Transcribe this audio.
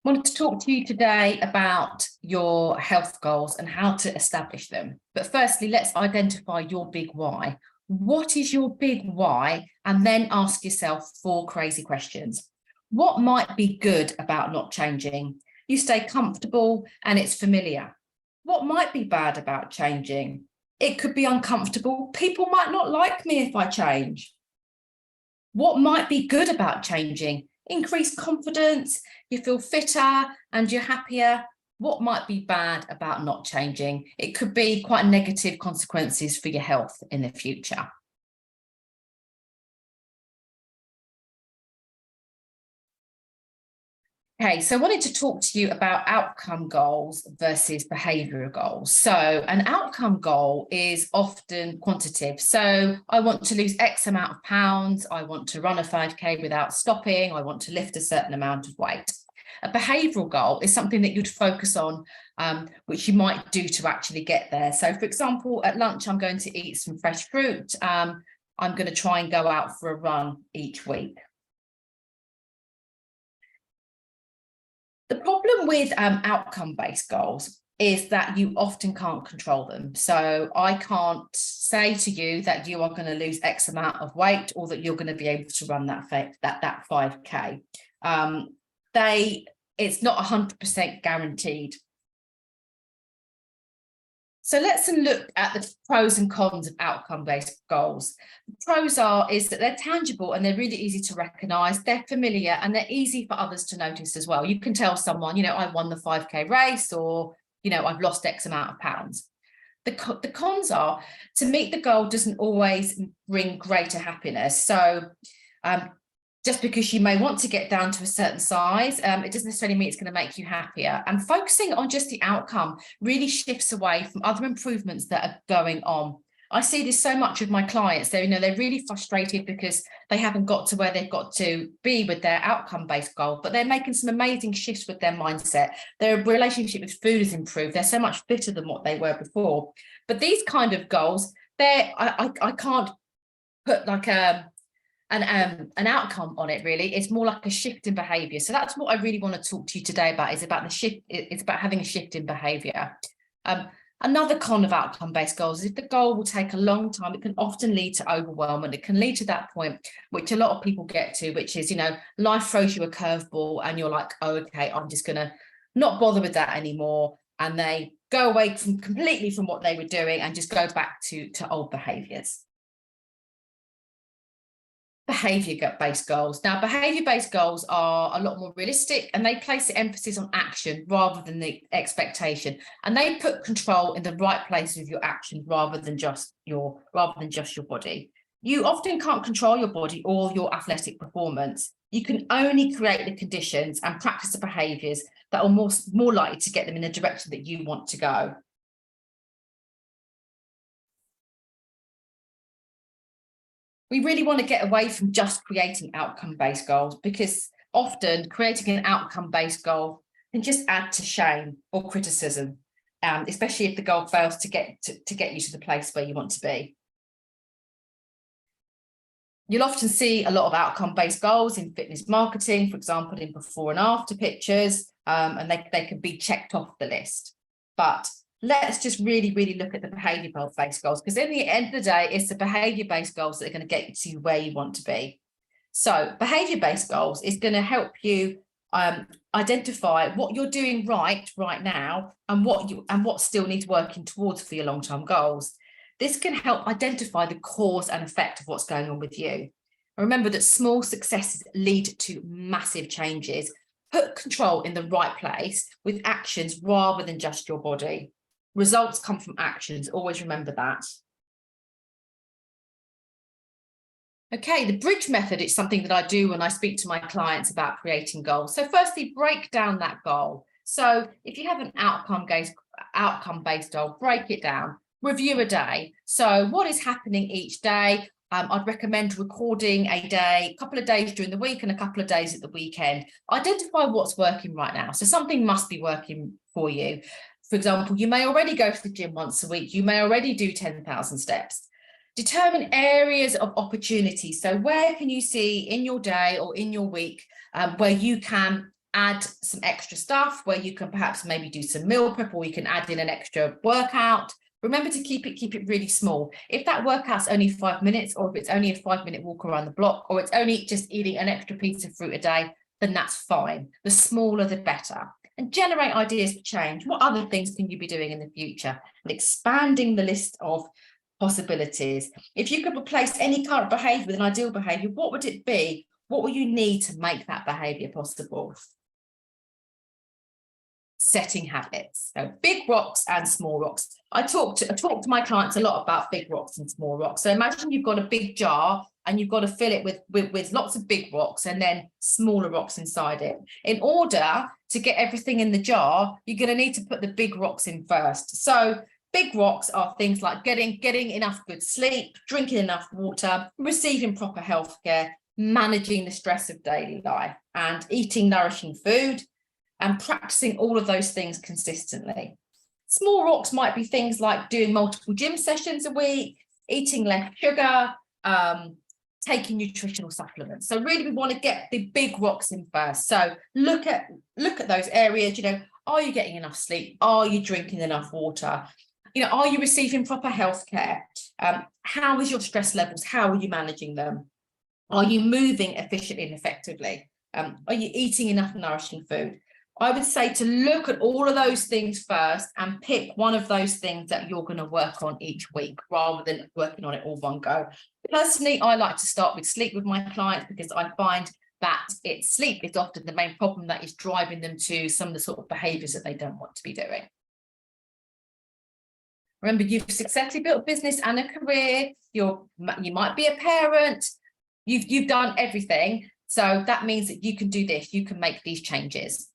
Wanted to talk to you today about your health goals and how to establish them. But firstly, let's identify your big why. What is your big why? And then ask yourself 4 crazy questions. What might be good about not changing? You stay comfortable and it's familiar. What might be bad about changing? It could be uncomfortable. People might not like me if I change. What might be good about changing? Increased confidence, you feel fitter and you're happier. What might be bad about not changing? It could be quite negative consequences for your health in the future. Okay, so I wanted to talk to you about outcome goals versus behavioural goals. So an outcome goal is often quantitative. So I want to lose X amount of pounds. I want to run a 5K without stopping. I want to lift a certain amount of weight. A behavioural goal is something that you'd focus on, which you might do to actually get there. So for example, at lunch, I'm going to eat some fresh fruit. I'm going to try and go out for a run each week. The problem with outcome-based goals is that you often can't control them. So I can't say to you that you are going to lose X amount of weight or that you're going to be able to run that 5K. It's not 100% guaranteed. So let's look at the pros and cons of outcome-based goals. The pros is that they're tangible and they're really easy to recognise. They're familiar and they're easy for others to notice as well. You can tell someone, I won the 5K race, or, I've lost X amount of pounds. The cons are to meet the goal doesn't always bring greater happiness. So just because you may want to get down to a certain size, it doesn't necessarily mean it's going to make you happier. And focusing on just the outcome really shifts away from other improvements that are going on. I see this so much with my clients. They're really frustrated because they haven't got to where they've got to be with their outcome-based goal, but they're making some amazing shifts with their mindset. Their relationship with food has improved. They're so much fitter than what they were before. But these kind of goals, I can't put like an outcome on it, really. It's more like a shift in behavior. So that's what I really want to talk to you today about, is about the shift. It's about having a shift in behavior. Another con of outcome-based goals is if the goal will take a long time, it can often lead to overwhelm, and it can lead to that point, which a lot of people get to, which is, life throws you a curveball and you're like, oh, okay, I'm just going to not bother with that anymore. And they go away completely from what they were doing and just go back to old behaviors. Behavior-based goals. Now, behavior-based goals are a lot more realistic and they place the emphasis on action rather than the expectation. And they put control in the right place with your actions rather than just your body. You often can't control your body or your athletic performance. You can only create the conditions and practice the behaviors that are more likely to get them in the direction that you want to go. We really want to get away from just creating outcome-based goals, because often creating an outcome-based goal can just add to shame or criticism, especially if the goal fails to get you to the place where you want to be. You'll often see a lot of outcome-based goals in fitness marketing, for example, in before and after pictures, and they can be checked off the list. But let's just really look at the behavior-based goals, because at the end of the day, it's the behavior-based goals that are going to get you to where you want to be. So behavior-based goals is going to help you identify what you're doing right now and what still needs working towards for your long-term goals. This can help identify the cause and effect of what's going on with you. And remember that small successes lead to massive changes. Put control in the right place with actions rather than just your body. Results come from actions. Always remember that. Okay, the bridge method is something that I do when I speak to my clients about creating goals. So firstly, break down that goal. So if you have an outcome-based goal, break it down. Review a day. So what is happening each day? I'd recommend recording a day, a couple of days during the week and a couple of days at the weekend. Identify what's working right now. So something must be working for you. For example, you may already go to the gym once a week. You may already do 10,000 steps. Determine areas of opportunity. So where can you see in your day or in your week where you can add some extra stuff where you can perhaps maybe do some meal prep, or you can add in an extra workout. Remember to keep it really small. If that workout's only 5 minutes, or if it's only a 5-minute walk around the block, or it's only just eating an extra piece of fruit a day, then that's fine. The smaller, the better. And generate ideas for change. What other things can you be doing in the future? And expanding the list of possibilities. If you could replace any current behavior with an ideal behavior, what would it be? What will you need to make that behavior possible? Setting habits. So big rocks and small rocks. I talk to my clients a lot about big rocks and small rocks. So imagine you've got a big jar and you've got to fill it with lots of big rocks and then smaller rocks inside it. In order to get everything in the jar, you're going to need to put the big rocks in first. So big rocks are things like getting enough good sleep, drinking enough water, receiving proper healthcare, managing the stress of daily life, and eating nourishing food, and practicing all of those things consistently. Small rocks might be things like doing multiple gym sessions a week, eating less sugar, taking nutritional supplements. So really we want to get the big rocks in first. So look at those areas, are you getting enough sleep? Are you drinking enough water? Are you receiving proper healthcare? How is your stress levels? How are you managing them? Are you moving efficiently and effectively? Are you eating enough nourishing food? I would say to look at all of those things first and pick one of those things that you're going to work on each week rather than working on it all one go. Personally, I like to start with sleep with my clients because I find that sleep is often the main problem that is driving them to some of the sort of behaviours that they don't want to be doing. Remember, you've successfully built a business and a career. You might be a parent. You've done everything. So that means that you can do this. You can make these changes.